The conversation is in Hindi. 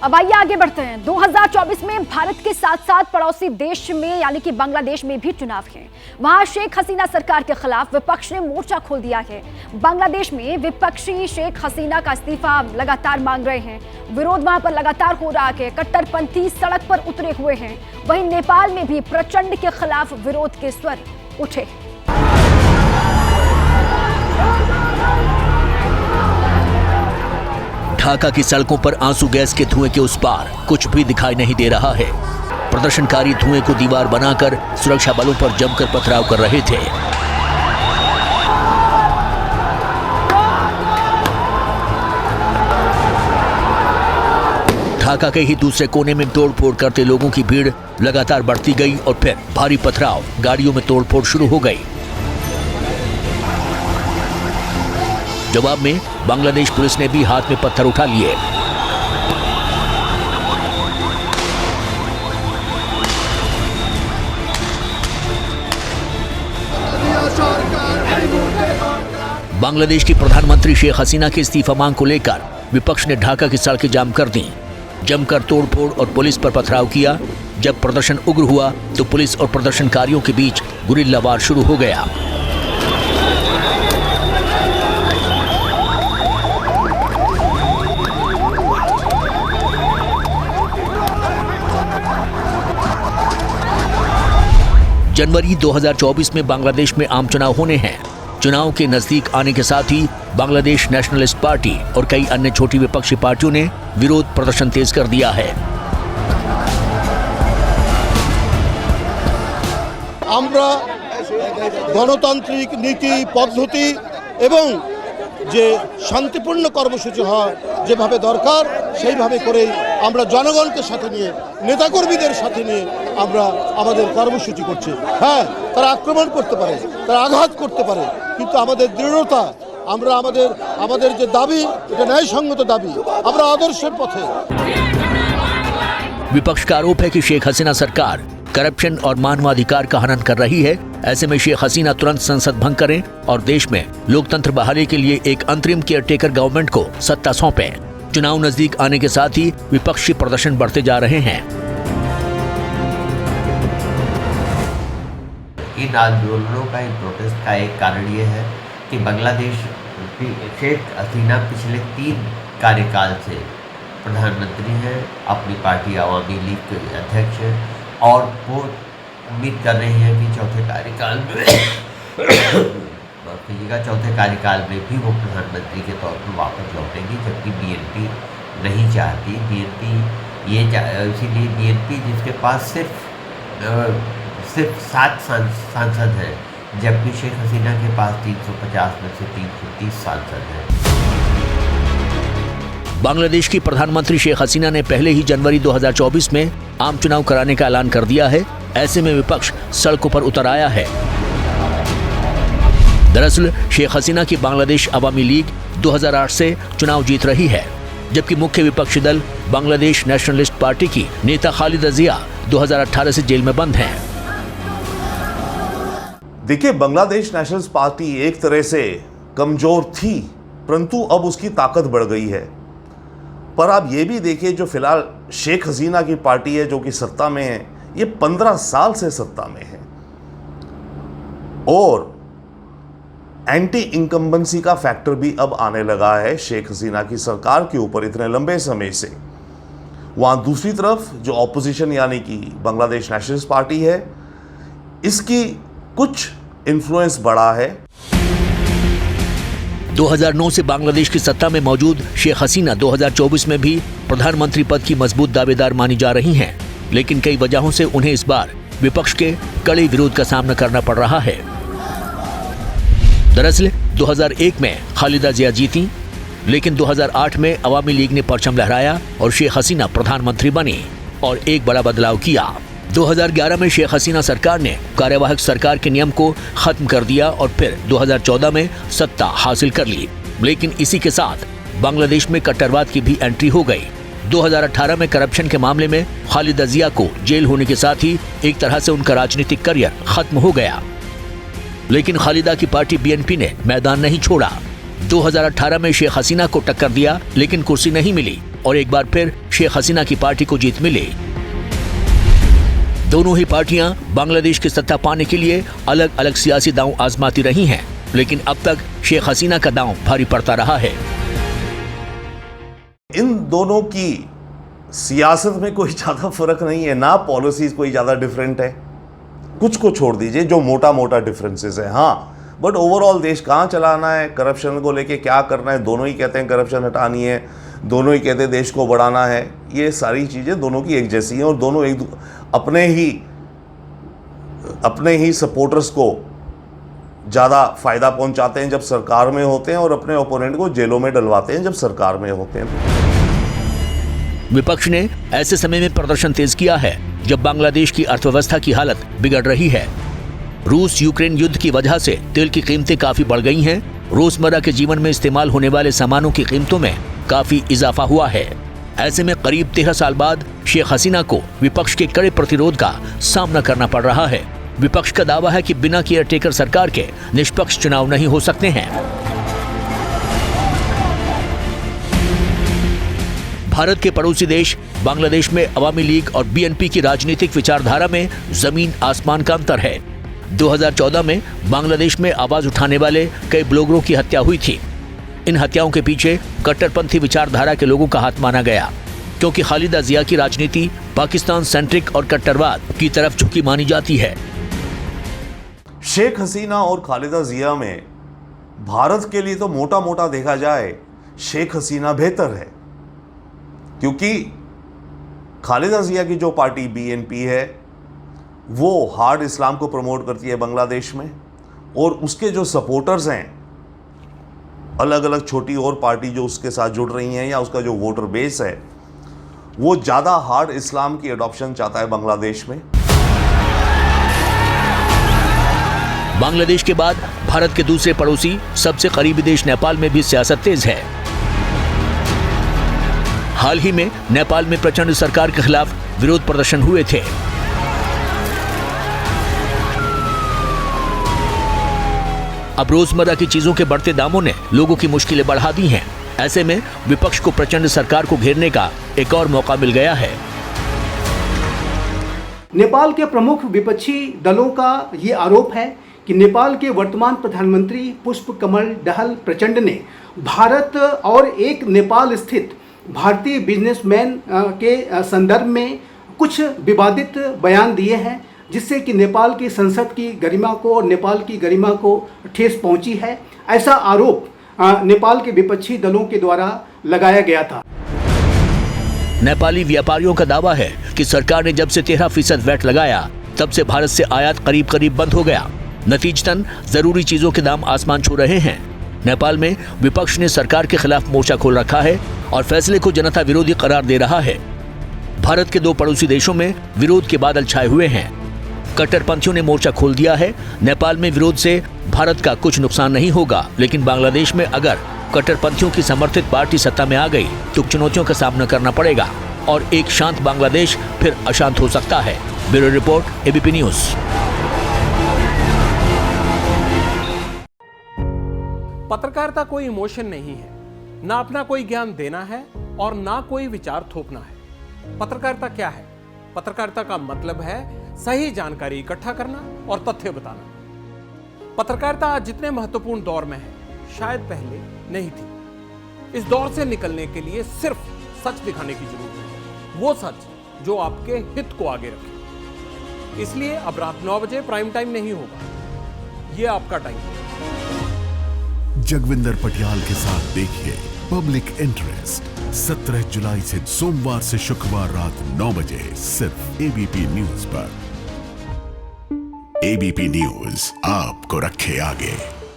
अब आइए आगे बढ़ते हैं। 2024 में भारत के साथ साथ पड़ोसी देश में यानी कि बांग्लादेश में भी चुनाव हैं। वहां शेख हसीना सरकार के खिलाफ विपक्ष ने मोर्चा खोल दिया है। बांग्लादेश में विपक्षी शेख हसीना का इस्तीफा लगातार मांग रहे हैं। विरोध वहां पर लगातार हो रहा है। कट्टरपंथी सड़क पर उतरे हुए हैं। वहीं नेपाल में भी प्रचंड के खिलाफ विरोध के स्वर उठे। ढाका की सड़कों पर आंसू गैस के धुएं के उस पार कुछ भी दिखाई नहीं दे रहा है। प्रदर्शनकारी धुएं को दीवार बनाकर सुरक्षा बलों पर जमकर पथराव कर रहे थे। ढाका के ही दूसरे कोने में तोड़फोड़ करते लोगों की भीड़ लगातार बढ़ती गई और फिर भारी पथराव, गाड़ियों में तोड़फोड़ शुरू हो गई। जवाब में बांग्लादेश पुलिस ने भी हाथ में पत्थर उठा लिए। बांग्लादेश की प्रधानमंत्री शेख हसीना के इस्तीफा मांग को लेकर विपक्ष ने ढाका की सड़कें जाम कर दी। जमकर तोड़फोड़ और पुलिस पर पथराव किया। जब प्रदर्शन उग्र हुआ तो पुलिस और प्रदर्शनकारियों के बीच गुरिल्ला वार शुरू हो गया। जनवरी 2024 में बांग्लादेश में आम चुनाव होने हैं। चुनाव के नजदीक आने के साथ ही बांग्लादेश नेशनलिस्ट पार्टी और कई अन्य छोटी विपक्षी पार्टियों ने विरोध प्रदर्शन तेज कर दिया है। আমরা গণতান্ত্রিক নীতি পদ্ধতি এবং যে শান্তিপূর্ণ কর্মসূচি হয় যেভাবে দরকার সেইভাবে করেই আমরা জনগণকে সাথে নিয়ে নেতাকর্মীদের সাথে নিয়ে আমরা আমাদের কর্মসূচি করছি। হ্যাঁ, তারা আক্রমণ করতে পারে, তারা আঘাত করতে পারে, কিন্তু আমাদের দৃঢ়তা, আমরা আমাদের যে দাবি এটা ন্যায়সঙ্গত দাবি, আমরা আদর্শের পথে। विपक्ष का आरोप है कि शेख हसीना सरकार करप्शन और मानवाधिकार का हनन कर रही है। ऐसे में शेख हसीना तुरंत संसद भंग करें और देश में लोकतंत्र बहाली के लिए एक अंतरिम केयरटेकर गवर्नमेंट को सत्ता सौंपें। चुनाव नजदीक आने के साथ ही विपक्षी प्रदर्शन बढ़ते जा रहे हैं। इन आंदोलनों का, इन प्रोटेस्ट का एक कारण ये है कि बांग्लादेश शेख हसीना पिछले 3 कार्यकाल से प्रधानमंत्री हैं, अपनी पार्टी अवामी लीग के अध्यक्ष हैं और वो उम्मीद कर रहे हैं कि चौथे कार्यकाल में भी वो प्रधानमंत्री के तौर पर वापस लौटेंगी, जबकि बीएनपी नहीं चाहती। इसीलिए बीएनपी जिसके पास सिर्फ 7 सांसद हैं, जबकि शेख हसीना के पास 350 में से 330 सांसद हैं। बांग्लादेश की प्रधानमंत्री शेख हसीना ने पहले ही जनवरी 2024 में आम चुनाव कराने का ऐलान कर दिया है। ऐसे में विपक्ष सड़कों पर उतर आया है। दरअसल शेख हसीना की बांग्लादेश अवामी लीग 2008 से चुनाव जीत रही है, जबकि मुख्य विपक्षी दल बांग्लादेश नेशनलिस्ट पार्टी की नेता खालिदा जिया 2018 से जेल में बंद हैं। देखिए, बांग्लादेश नेशनलिस्ट पार्टी एक तरह से कमजोर थी, परंतु अब उसकी ताकत बढ़ गई है। पर आप ये भी देखिए, जो फिलहाल शेख हसीना की पार्टी है जो कि सत्ता में है, ये 15 साल से सत्ता में है और एंटी इनकम्बेंसी का फैक्टर भी अब आने लगा है शेख हसीना की सरकार के ऊपर इतने लंबे समय से। वहाँ दूसरी तरफ जो ऑपोजिशन यानी कि बांग्लादेश नेशनलिस्ट पार्टी है, इसकी कुछ इन्फ्लुएंस बढ़ा है। 2009 से बांग्लादेश की सत्ता में मौजूद शेख हसीना 2024 में भी प्रधानमंत्री पद की मजबूत दावेदार मानी जा रही हैं, लेकिन कई वजहों से उन्हें इस बार विपक्ष के कड़े विरोध का सामना करना पड़ रहा है। दरअसल 2001 में खालिदा जिया जीती, लेकिन 2008 में अवामी लीग ने परचम लहराया और शेख हसीना प्रधानमंत्री बनी और एक बड़ा बदलाव किया। 2011 में शेख हसीना सरकार ने कार्यवाहक सरकार के नियम को खत्म कर दिया और फिर 2014 में सत्ता हासिल कर ली, लेकिन इसी के साथ बांग्लादेश में कट्टरवाद की भी एंट्री हो गई। 2018 में करप्शन के मामले में खालिदा जिया को जेल होने के साथ ही एक तरह से उनका राजनीतिक करियर खत्म हो गया, लेकिन खालिदा की पार्टी बीएनपी ने मैदान नहीं छोड़ा। 2018 में शेख हसीना को टक्कर दिया, लेकिन कुर्सी नहीं मिली। और एक बार फिर शेख हसीना की पार्टी को जीत मिली। दोनों ही पार्टियां बांग्लादेश की सत्ता पाने के लिए अलग अलग सियासी दांव आजमाती रही हैं, लेकिन अब तक शेख हसीना का दांव भारी पड़ता रहा है। इन दोनों की सियासत में कोई ज़्यादा फर्क नहीं है, ना पॉलिसीज कोई ज़्यादा डिफरेंट है। कुछ को छोड़ दीजिए जो मोटा मोटा डिफरेंसेस है, हाँ, बट ओवरऑल देश कहाँ चलाना है, करप्शन को लेके क्या करना है, दोनों ही कहते हैं करप्शन हटानी है, दोनों ही कहते हैं देश को बढ़ाना है। ये सारी चीज़ें दोनों की एक जैसी हैं और दोनों अपने ही सपोर्टर्स को ज़्यादा फायदा पहुंचाते हैं जब सरकार में होते हैं और अपने ओपोनेंट को जेलों में डलवाते हैं जब सरकार में होते हैं। विपक्ष ने ऐसे समय में प्रदर्शन तेज किया है जब बांग्लादेश की अर्थव्यवस्था की हालत बिगड़ रही है। रूस यूक्रेन युद्ध की वजह से तेल की कीमतें काफी बढ़ गई हैं। रोजमर्रा के जीवन में इस्तेमाल होने वाले सामानों की कीमतों में काफी इजाफा हुआ है। ऐसे में करीब 13 साल बाद शेख हसीना को विपक्ष के कड़े प्रतिरोध का सामना करना पड़ रहा है। विपक्ष का दावा है कि बिना केयरटेकर सरकार के निष्पक्ष चुनाव नहीं हो सकते हैं। भारत के पड़ोसी देश बांग्लादेश में अवामी लीग और बीएनपी की राजनीतिक विचारधारा में जमीन आसमान का अंतर है। 2014 में बांग्लादेश में आवाज उठाने वाले कई ब्लॉगरों की हत्या हुई थी। इन हत्याओं के पीछे कट्टरपंथी विचारधारा के लोगों का हाथ माना गया, क्योंकि खालिदा जिया की राजनीति पाकिस्तान सेंट्रिक और कट्टरवाद की तरफ झुकी मानी जाती है। शेख हसीना और खालिदा जिया में भारत के लिए तो मोटा मोटा देखा जाए शेख हसीना बेहतर है, क्योंकि खालिदा जिया की जो पार्टी बीएनपी है वो हार्ड इस्लाम को प्रमोट करती है बांग्लादेश में, और उसके जो सपोर्टर्स हैं अलग अलग छोटी और पार्टी जो उसके साथ जुड़ रही हैं या उसका जो वोटर बेस है वो ज़्यादा हार्ड इस्लाम की अडॉप्शन चाहता है बांग्लादेश में। बांग्लादेश के बाद भारत के दूसरे पड़ोसी सबसे करीबी देश नेपाल में भी सियासत तेज है। हाल ही में नेपाल में प्रचंड सरकार के खिलाफ विरोध प्रदर्शन हुए थे। अब रोजमर्रा की चीजों के बढ़ते दामों ने लोगों की मुश्किलें बढ़ा दी हैं। ऐसे में विपक्ष को प्रचंड सरकार को घेरने का एक और मौका मिल गया है। नेपाल के प्रमुख विपक्षी दलों का ये आरोप है कि नेपाल के वर्तमान प्रधानमंत्री पुष्प कमल दहल प्रचंड ने भारत और एक नेपाल स्थित भारतीय बिजनेसमैन के संदर्भ में कुछ विवादित बयान दिए हैं, जिससे कि नेपाल की संसद की गरिमा को और नेपाल की गरिमा को ठेस पहुंची है। ऐसा आरोप नेपाल के विपक्षी दलों के द्वारा लगाया गया था। नेपाली व्यापारियों का दावा है कि सरकार ने जब से 13% वैट लगाया तब से भारत से आयात करीब करीब बंद हो गया। नतीजतन जरूरी चीजों के दाम आसमान छू रहे हैं। नेपाल में विपक्ष ने सरकार के खिलाफ मोर्चा खोल रखा है और फैसले को जनता विरोधी करार दे रहा है। भारत के दो पड़ोसी देशों में विरोध के बादल छाए हुए हैं। कट्टरपंथियों ने मोर्चा खोल दिया है। नेपाल में विरोध से भारत का कुछ नुकसान नहीं होगा, लेकिन बांग्लादेश में अगर कट्टरपंथियों की समर्थित पार्टी सत्ता में आ गई तो चुनौतियों का सामना करना पड़ेगा और एक शांत बांग्लादेश फिर अशांत हो सकता है। Bureau report, ABP news. पत्रकारिता कोई इमोशन नहीं है, ना अपना कोई ज्ञान देना है और ना कोई विचार थोपना है। पत्रकारिता क्या है? पत्रकारिता का मतलब है सही जानकारी इकट्ठा करना और तथ्य बताना। पत्रकारिता आज जितने महत्वपूर्ण दौर में है, शायद पहले नहीं थी। इस दौर से निकलने के लिए सिर्फ सच दिखाने की जरूरत है, वो सच जो आपके हित को आगे रखे। इसलिए अब रात 9 बजे प्राइम टाइम नहीं होगा, ये आपका टाइम है। जगविंदर पटियाल के साथ देखिए पब्लिक इंटरेस्ट 17 जुलाई से सोमवार से शुक्रवार रात 9 बजे सिर्फ एबीपी न्यूज पर। एबीपी न्यूज आपको रखे आगे।